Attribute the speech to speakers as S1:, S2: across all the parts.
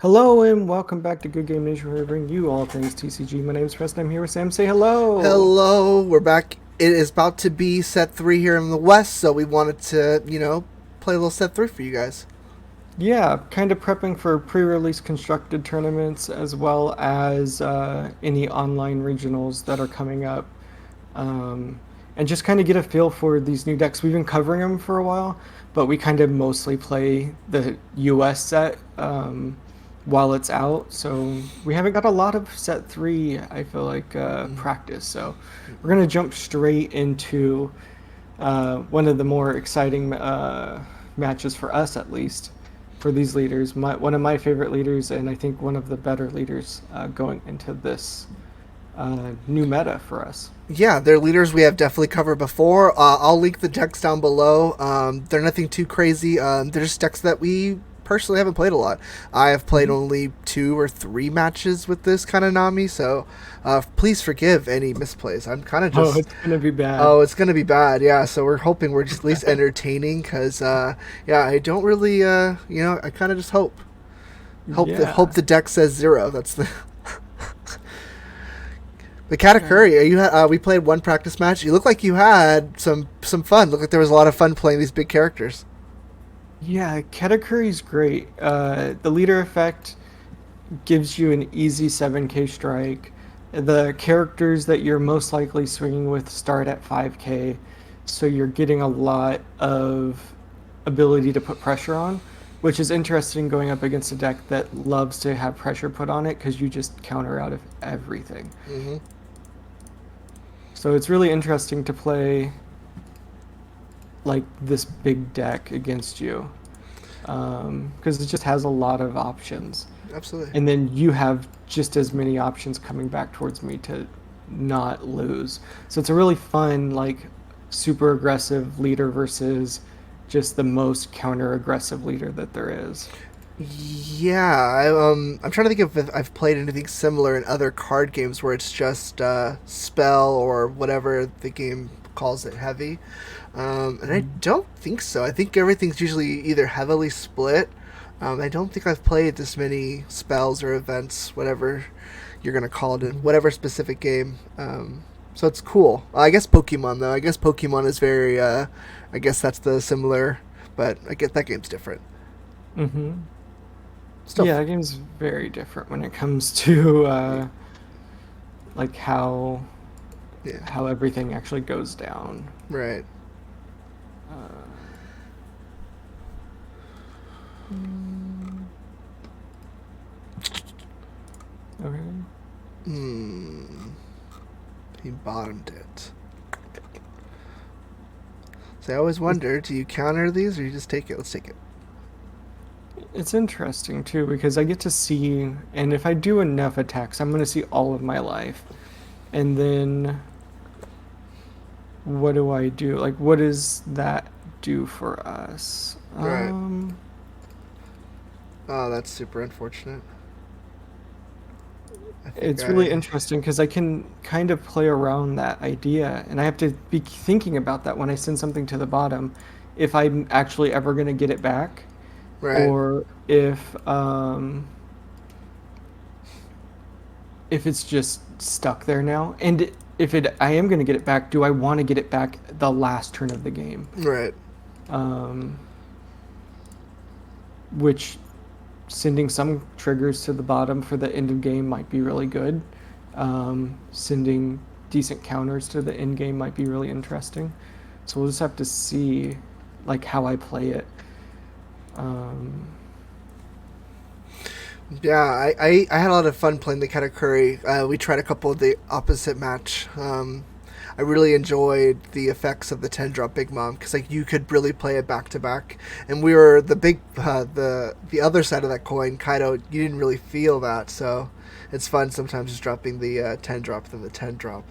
S1: Hello and welcome back to Good Game Nation, where we bring you all things TCG. My name is Preston. I'm here with Sam. Say hello.
S2: Hello, we're back. It is about to be set three here in the West, so we wanted to, play a little set three for you guys.
S1: Yeah, kind of prepping for pre-release constructed tournaments as well as any online regionals that are coming up, um, and just kind of get a feel for these new decks. We've been covering them for a while, but we kind of mostly play the US set while it's out, so we haven't got a lot of set three. I feel like practice. So we're gonna jump straight into one of the more exciting matches for us, at least, for these leaders. One of my favorite leaders, and I think one of the better leaders going into this new meta for us.
S2: Yeah, they're leaders we have definitely covered before. I'll link the decks down below. They're nothing too crazy. They're just decks that we personally haven't played a lot. I have played
S1: Mhm.
S2: only 2 or 3 matches with this kind of Nami, so please forgive any misplays. I'm kind of
S1: Oh,
S2: just
S1: it's gonna be bad.
S2: Oh, it's gonna be bad, yeah. So we're hoping we're just at least entertaining, because yeah, I don't really, I kind of just hope
S1: Yeah.
S2: the deck says zero. That's the
S1: Okay.
S2: Katakuri. We played one practice match. You look like you had some fun. Look like there was a lot of fun playing these big characters.
S1: Yeah, Katakuri's great. The leader effect gives you an easy 7k strike. The characters that you're most likely swinging with start at 5k, so you're getting a lot of ability to put pressure on, which is interesting going up against a deck that loves to have pressure put on it because you just counter out of everything.
S2: Hmm.
S1: So it's really interesting to play like this big deck against you because it just has a lot of options.
S2: Absolutely.
S1: And then you have just as many options coming back towards me to not lose. So it's a really fun, like, super aggressive leader versus just the most counter aggressive leader that there is.
S2: Yeah, I'm trying to think if I've played anything similar in other card games where it's just spell or whatever the game calls it heavy. And I don't think so. I think everything's usually either heavily split. I don't think I've played this many spells or events, whatever you're gonna call it, in whatever specific game. So it's cool. I guess Pokemon though. I guess Pokemon is very. I guess that's the similar, but I get that game's different.
S1: Mm-hmm.
S2: Still,
S1: Yeah, the game's very different when it comes to like
S2: yeah,
S1: how everything actually goes down.
S2: right.
S1: Uh, mm, okay.
S2: Hmm. He bottomed it. So I always wonder, do you counter these or you just take it? Let's take it.
S1: It's interesting too because I get to see, and if I do enough attacks, I'm going to see all of my life. And then what do I do? Like, what does that do for us?
S2: Right. Oh, that's super unfortunate. I think
S1: It's really
S2: I.
S1: interesting because I can kind of play around that idea, and I have to be thinking about that when I send something to the bottom, if I'm actually ever going to get it back,
S2: Right.
S1: or if it's just stuck there now. And if I am going to get it back, do I want to get it back the last turn of the game?
S2: Right.
S1: Um, which sending some triggers to the bottom for the end of game might be really good. Sending decent counters to the end game might be really interesting. So we'll just have to see like how I play it. Um,
S2: Yeah, I had a lot of fun playing the Katakuri. We tried a couple of the opposite match. I really enjoyed the effects of the 10 drop Big Mom, because like you could really play it back to back, and we were the other side of that coin. Kaido, you didn't really feel that, so it's fun sometimes just dropping the 10 drop than the 10 drop.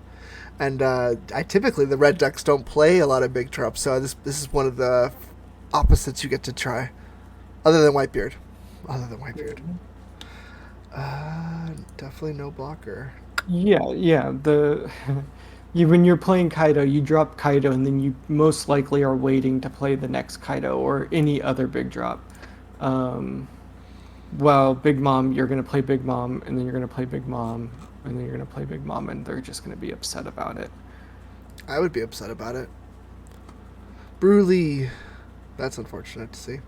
S2: And I typically the red decks don't play a lot of big drops, so this is one of the opposites you get to try, other than Whitebeard. Other than Whitebeard. Definitely no blocker.
S1: yeah, yeah. The when you're playing Kaido, you drop Kaido, and then you most likely are waiting to play the next Kaido or any other big drop. Um, well, Big Mom, you're gonna play Big Mom, and then you're gonna play Big Mom, and then you're gonna play Big Mom, and they're just gonna be upset about it.
S2: I would be upset about it. Brulee. That's unfortunate to see.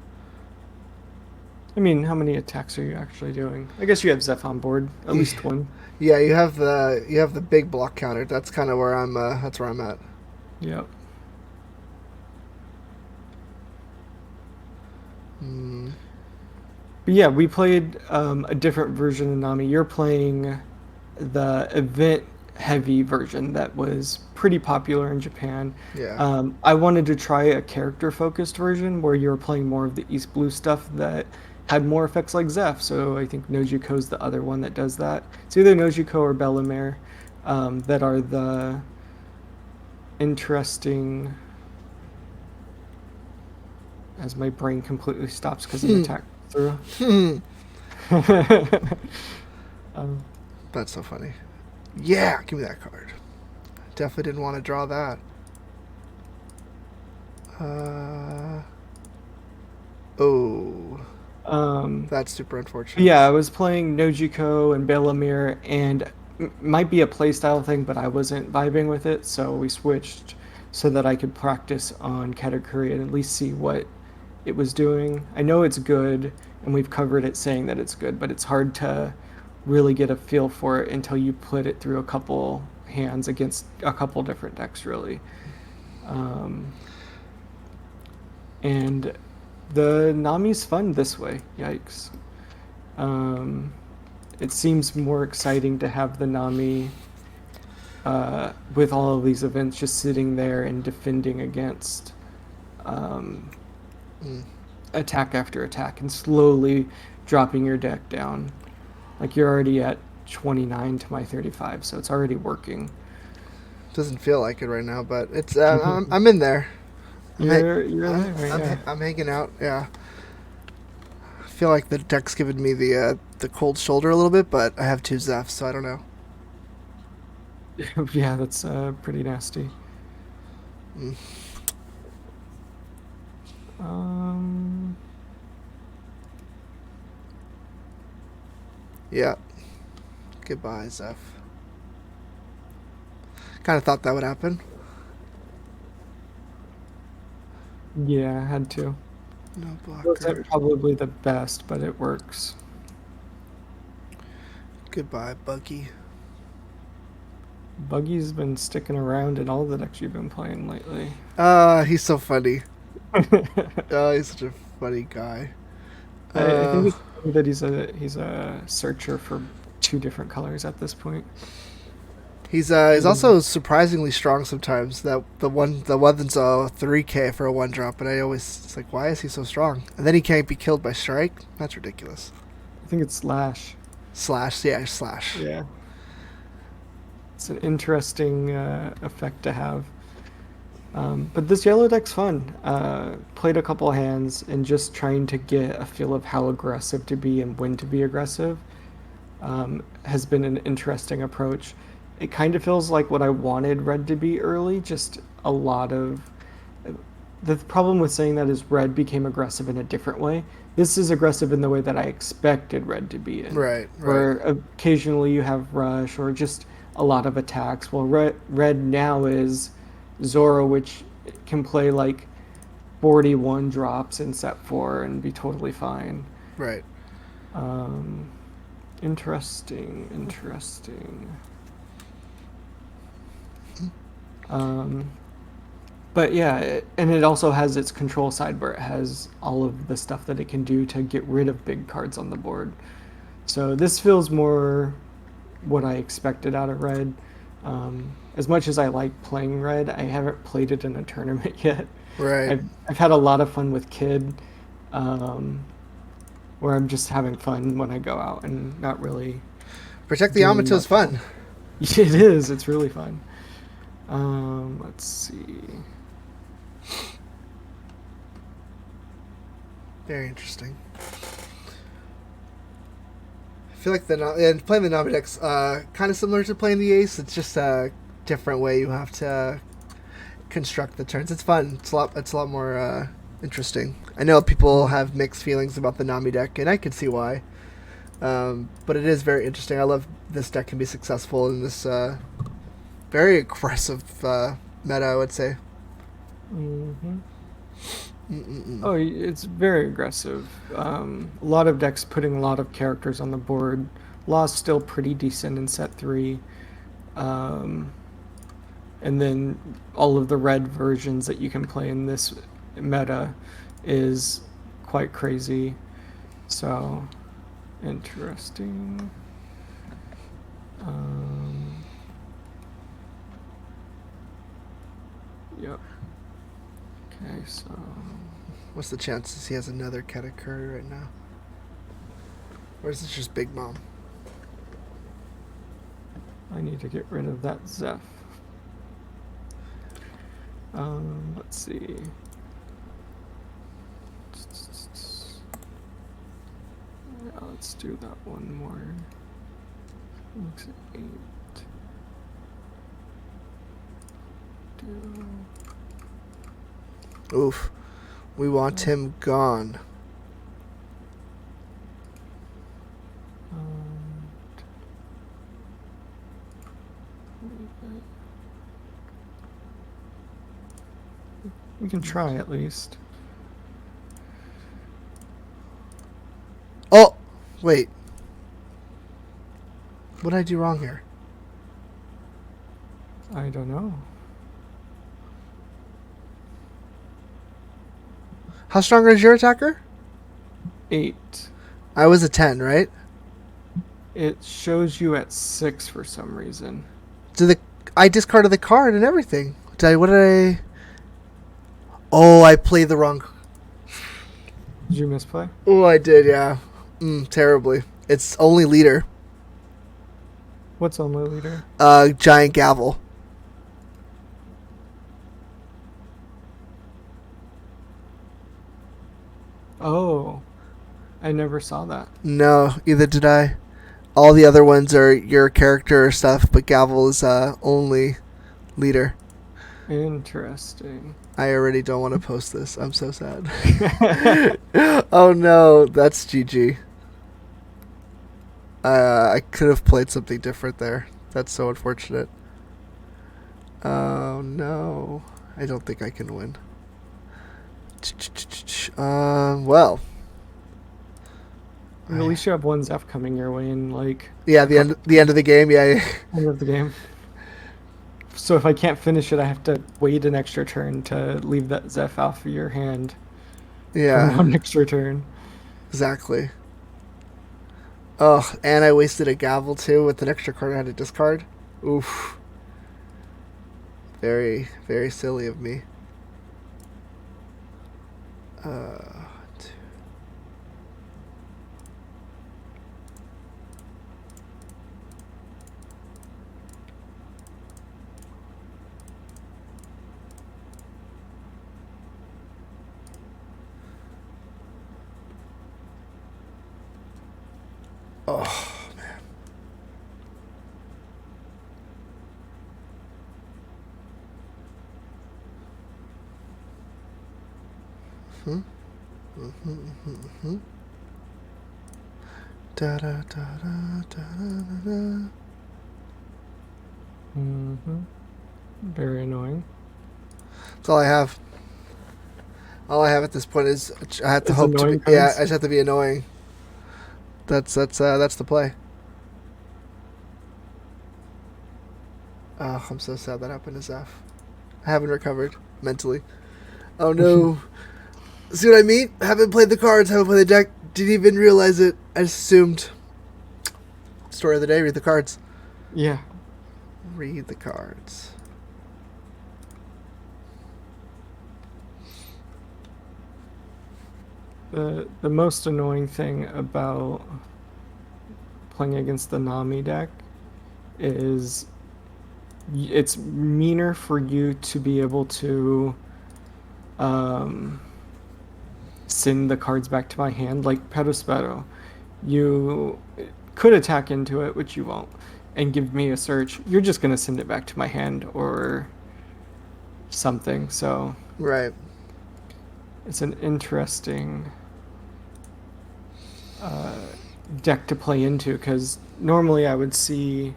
S1: I mean, how many attacks are you actually doing? I guess you have Zeph on board, at least one.
S2: Yeah, you have the big block counter. That's kind of where I'm. That's where I'm at.
S1: Yep.
S2: Mm,
S1: But yeah, we played a different version of Nami. You're playing the event heavy version that was pretty popular in Japan.
S2: yeah.
S1: I wanted to try a character focused version where you were playing more of the East Blue stuff that had more effects like Zeph. So I think Nojiko's the other one that does that. It's either Nojiko or Bellamere that are the interesting. As my brain completely stops because of attack through. um,
S2: That's so funny. Yeah, give me that card. Definitely didn't want to draw that. Oh, that's super unfortunate.
S1: yeah, I was playing Nojiko and Bellamere, and might be a playstyle thing, but I wasn't vibing with it, so we switched so that I could practice on Katakuri and at least see what it was doing. I know it's good, and we've covered it saying that it's good, but it's hard to really get a feel for it until you put it through a couple hands against a couple different decks, really. Um, and the Nami's fun this way. Yikes. Um, it seems more exciting to have the Nami with all of these events just sitting there and defending against um, attack after attack and slowly dropping your deck down. Like you're already at 29 to my 35, so it's already working.
S2: Doesn't feel like it right now, but it's. I'm in there.
S1: You're there, right? Yeah.
S2: I'm hanging out. Yeah. I feel like the deck's giving me the cold shoulder a little bit, but I have two Zephs, so I don't know.
S1: Yeah, that's pretty nasty.
S2: Mm.
S1: Um,
S2: Yeah. Goodbye, Zeph. Kind of thought that would happen.
S1: yeah, I had to.
S2: No
S1: Wasn't
S2: blocker.
S1: probably the best, but it works.
S2: Goodbye, Bucky.
S1: Buggy's been sticking around in all the decks you've been playing lately.
S2: He's so funny. He's such a funny guy.
S1: I
S2: Uh,
S1: think it's funny that he's a searcher for two different colors at this point.
S2: he's also surprisingly strong sometimes. The one's a 3K for a 1-drop, and I always it's like, why is he so strong? And then he can't be killed by strike. That's ridiculous.
S1: I think it's Slash.
S2: Slash, yeah, slash.
S1: Yeah. It's an interesting effect to have. But this yellow deck's fun. Played a couple hands and just trying to get a feel of how aggressive to be and when to be aggressive has been an interesting approach. It kind of feels like what I wanted red to be early, just a lot of. The problem with saying that is red became aggressive in a different way. This is aggressive in the way that I expected red to be in,
S2: Right, right.
S1: where occasionally you have rush or just a lot of attacks. Well, red now is Zoro, which can play like 41 drops in set 4 and be totally fine.
S2: Right.
S1: Um, interesting. Um, but yeah, and it also has its control side where it has all of the stuff that it can do to get rid of big cards on the board. So this feels more what I expected out of red. As much as I like playing red, I haven't played it in a tournament yet.
S2: Right.
S1: I've had a lot of fun with Kid, where I'm just having fun when I go out and not really
S2: Protect the
S1: doing
S2: Yamato is
S1: much.
S2: fun.
S1: It is. It's really fun. Let's see.
S2: Very interesting. I feel like and playing the Nami deck's kind of similar to playing the Ace. It's just a different way you have to construct the turns. It's fun. It's a lot more interesting. I know people have mixed feelings about the Nami deck, and I can see why. But it is very interesting. I love this deck can be successful in this very aggressive meta, I would say.
S1: Hmm.
S2: Mm-mm-mm.
S1: Oh, it's very aggressive. A lot of decks putting a lot of characters on the board. Law's still pretty decent in set three. Um, and then all of the red versions that you can play in this meta is quite crazy. So interesting. Um, yep. Okay, so
S2: What's the chances he has another Katakuri right now? Or is this just Big Mom?
S1: I need to get rid of that Zeph. Let's see. Yeah, let's do that one more. Looks 8. Do.
S2: Oof. We want him gone.
S1: Um, we can try at least.
S2: Oh! Wait. What did I do wrong here?
S1: I don't know.
S2: How strong is your attacker?
S1: 8.
S2: I was a 10, right?
S1: It shows you at 6 for some reason.
S2: I discarded the card and everything. What did I... Oh, I played the wrong...
S1: Did you misplay?
S2: Oh, I did, yeah. Terribly. It's only leader.
S1: What's on the leader?
S2: Giant gavel.
S1: Oh, I never saw that.
S2: No, either did I. All the other ones are your character stuff, but gavel is only leader.
S1: Interesting.
S2: I already don't want to post this. I'm so sad. Oh no, that's GG. I could have played something different there. That's so unfortunate. Oh no. I don't think I can win. Well.
S1: At least you have one Zeph coming your way in like
S2: Yeah, the end of the game, yeah.
S1: end of the game. So if I can't finish it, I have to wait an extra turn to leave that Zeph off of your hand for
S2: Yeah,
S1: one extra turn.
S2: exactly. Oh, and I wasted a gavel too with an extra card I had to discard. Oof. Very, very silly of me. T- oh, man. Hmm? Da da da da da da.
S1: Very annoying.
S2: That's all I have. All I have at this point is I have to
S1: It's
S2: hope to be.
S1: annoying
S2: Yeah,
S1: cards.
S2: I just have to be annoying. That's the play. Oh, I'm so sad that happened to Zeph. I haven't recovered mentally. Oh no. See what I mean? Haven't played the cards, haven't played the deck, didn't even realize it. I just assumed. Story of the day, read the cards.
S1: Yeah.
S2: Read the cards.
S1: The most annoying thing about playing against the Nami deck is it's meaner for you to be able to um, send the cards back to my hand like Perospero. You could attack into it, which you won't, and give me a search. You're just gonna send it back to my hand or something. So
S2: Right.
S1: it's an interesting deck to play into, because normally I would see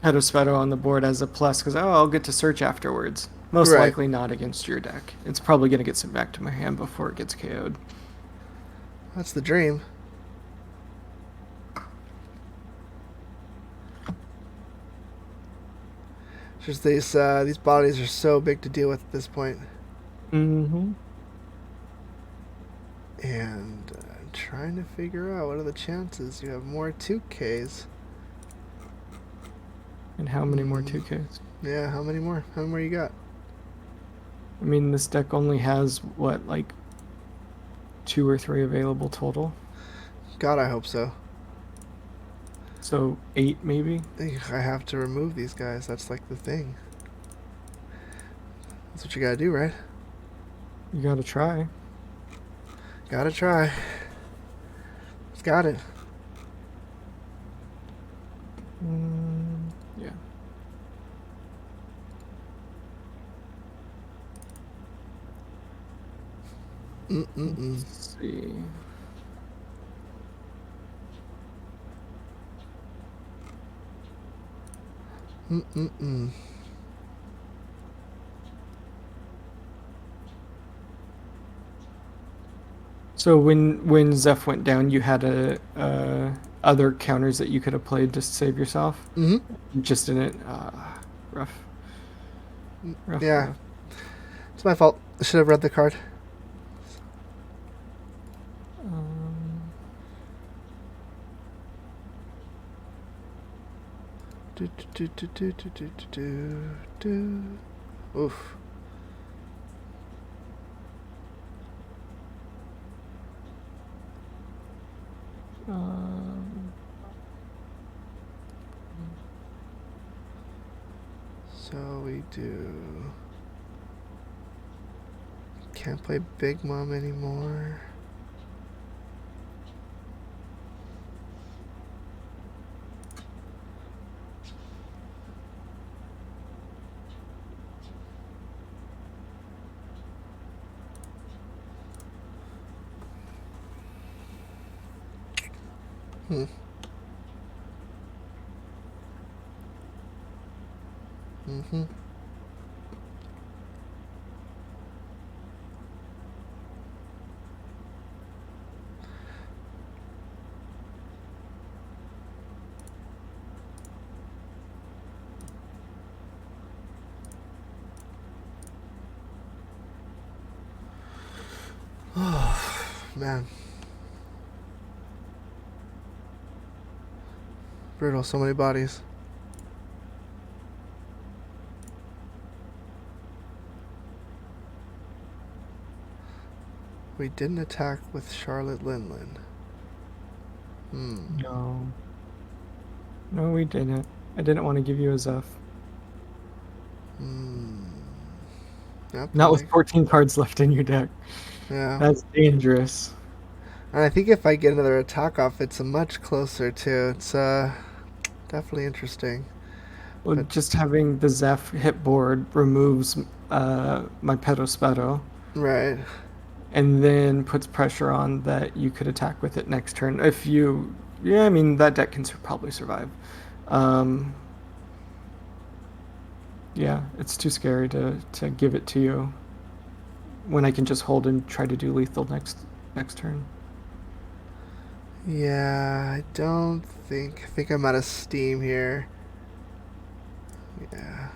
S1: Pedosfeto on the board as a plus, because I'll get to search afterwards. Most
S2: Right.
S1: likely not against your deck. It's probably going to get sent back to my hand before it gets KO'd.
S2: That's the dream. Just these bodies are so big to deal with at this point.
S1: Mm-hmm.
S2: And I'm trying to figure out what are the chances you have more 2Ks.
S1: And how many more 2Ks?
S2: Yeah, how many more? How many more you got?
S1: I mean, this deck only has, what, like 2 or 3 available total?
S2: God, I hope so.
S1: So 8 maybe?
S2: I have to remove these guys. That's like the thing. That's what you gotta do, right?
S1: You gotta try.
S2: Gotta try. It's got it.
S1: Yeah. Let's see. So when Zeph went down, you had other counters that you could have played to save yourself. Just didn't. Rough. Rough.
S2: Yeah.
S1: Rough.
S2: It's my fault. I should have read the card. Oof. So we do. Can't play Big Mom anymore. Oh, man. Brutal, so many bodies. We didn't attack with Charlotte Linlin.
S1: No. No, we didn't. I didn't want to give you a Zeph.
S2: Yep,
S1: Not with 14 cards left in your deck.
S2: yeah.
S1: That's dangerous.
S2: And I think if I get another attack off, it's a much closer too. It's definitely interesting.
S1: Well,
S2: But
S1: just having the Zeph hit board removes my Pedospeto,
S2: right.
S1: and then puts pressure on that you could attack with it next turn. If you, yeah, I mean, that deck can probably survive. Yeah, it's too scary to give it to you when I can just hold and try to do lethal next turn.
S2: Yeah, I don't think. I think I'm out of steam here. Yeah.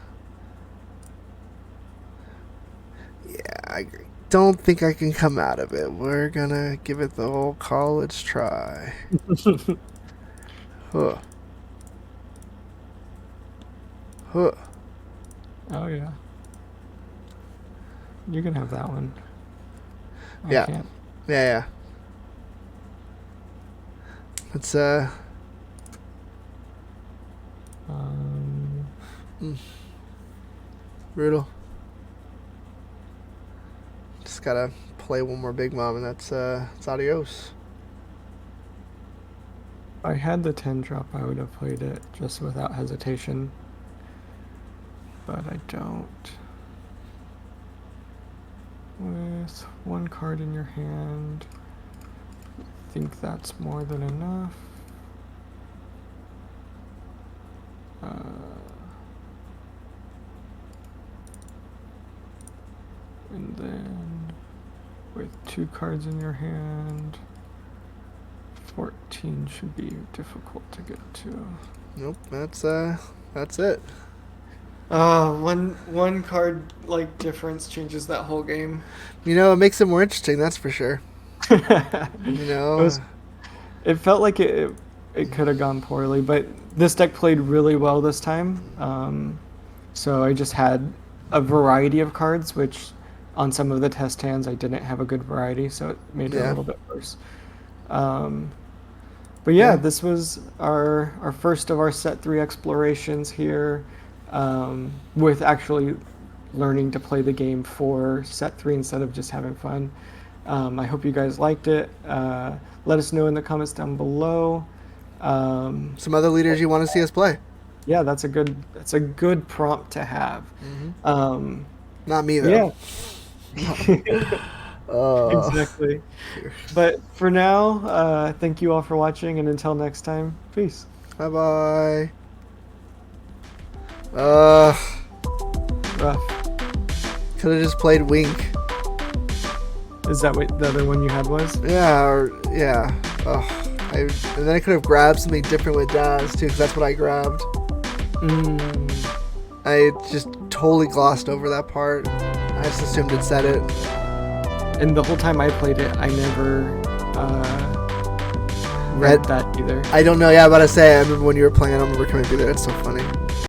S2: Yeah, I don't think I can come out of it. We're gonna give it the whole college try. Huh. Huh.
S1: Oh yeah, you can have that one. I
S2: Yeah.
S1: can't.
S2: Yeah. It's brutal. Just gotta play one more Big Mom, and that's it's adios.
S1: If I had the 10 drop, I would have played it just without hesitation. But I don't. With one card in your hand, think that's more than enough. And then with 2 cards in your hand, 14 should be difficult to get to.
S2: Nope, that's it.
S1: One card like difference changes that whole game.
S2: It makes it more interesting, that's for sure.
S1: It felt like it could have gone poorly, but this deck played really well this time. So I just had a variety of cards, which on some of the test hands I didn't have a good variety, so it made it a little bit worse. But yeah, this was our first of our set 3 explorations here, with actually learning to play the game for set 3 instead of just having fun. I hope you guys liked it. Let us know in the comments down below.
S2: Some other leaders you want to see us play.
S1: Yeah, that's a good prompt to have.
S2: Not me though.
S1: Yeah. Exactly. But for now, thank you all for watching, and until next time, peace.
S2: Bye bye.
S1: Rough.
S2: Could have just played Wink.
S1: Is that what the other one you had was?
S2: Yeah. And then I could have grabbed something different with Daz too, because that's what I grabbed. I just totally glossed over that part. I just assumed it said it.
S1: And the whole time I played it, I never read that either.
S2: I don't know. Yeah, but I remember when you were playing, I don't remember coming through there. It's so funny.